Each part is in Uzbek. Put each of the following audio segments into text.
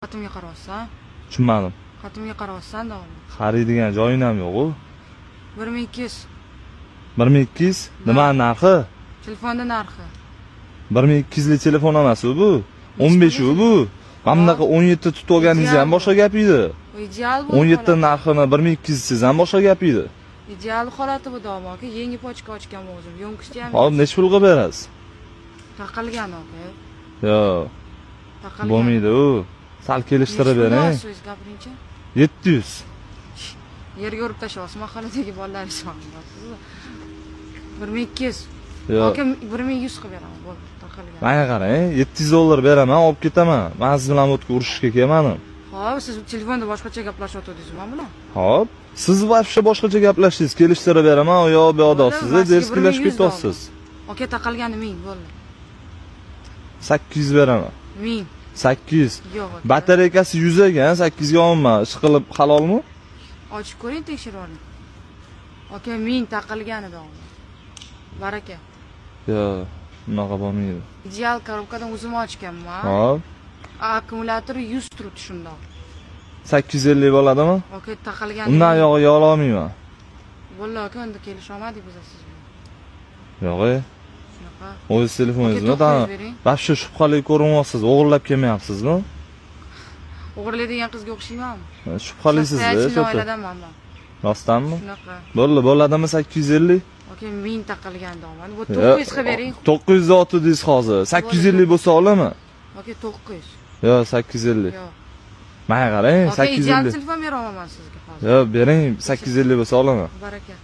Xatimga qarayapsan. Tushunmadim. Xatimga qarayapsan davomli. Xaridgan joying ham yo'q-ku. 1200. 1200 nima narxi? Telefonda narxi. 1200 lik telefon emas bu. 15 bu. Hamdaqa 17 tutib olganingiz ham boshqa gap edi. Ideal bu. 17 narxini 1200 siz ham boshqa gap edi. Ideal holati bu davom aka. Yangi pochka ochgan o'zim. Yo'nqishcha ham. Hop, necha pulga berasiz? Taqalgan aka. Yo'q. Taqalgan. Bo'lmaydi u. Sal kelishtirib bering. So'z gapiringchi. 700. Yerga urib tashlayapsiz, mahalladagi bolalar ishonmayapsiz. 1200. Yo'q. Aka 1100 qilib beraman, bo'ldi, taqalgan. Menga qarang, 700 dollar beraman, olib ketaman. Men siz bilan o'tga urushishga kelmadim. Xo'p, siz telefonda boshqacha gaplashyotdingiz men bilan. Hop, siz vaqtcha boshqacha gaplashdingiz, kelishtirib beraman, yo bu yoqda siz derskilashib ketyapsiz. Aka taqalgani 1000 bo'ldi. 800 beraman. 1000. 800. Yo'q. Batareykasi 100 ekan, 800 ga olma. Ish qilib halolmi? Ochib ko'ring, tekshirib oling. Aka 1000 taqalgani davom. Baraka. Yo'q, unaqa bo'lmaydi. Ideal korobkadan o'zim ochganman. Hop. Akkumulyatori 100 turibdi shunda. 850 bo'ladimi? Aka taqalgani. Undan yog'i olmayman. Bo'ldi aka, endi kelisha olmadik biz siz bilan. Yo'q-e. Shunaqa. O'z telefoningizni da vaqtcha shubhali ko'rinyapsiz, o'g'irlab kelmayapsizmi? O'g'irlaydigan qizga o'xshaymanmi? Shubhalisiz-da, Shunday oiladanman men. Rostdanmi? Shunaqa. Bo'ladimi 850? Aka 1000 taqalgan davomani. Bu 900 qilib bering. 900 otdingiz hozir. 850 bo'lsa olaman. Aka 900. Yo'q, 850. Yo'q. Menga qarang, Aka ideal 850. telefon bera olaman sizga hozir. Yo'q, bering, 850 bo'lsa olaman. Baraka.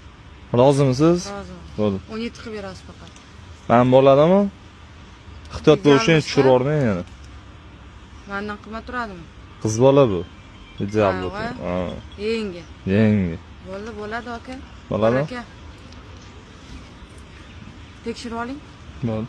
Rozimisiz? Roziman. Bo'ldi. 17 qilib berasiz faqat. Men bo'ladimi? Ehtiyot bo'lishing tushirib yubormang yana. Mendan qimmat turadimi? Qiz bola bu. Ideal bu. Ha. Yangi. Yangi. Bo'ladi aka. Bo'ladi? Aka. Tekshirib oling. Bo'ldi.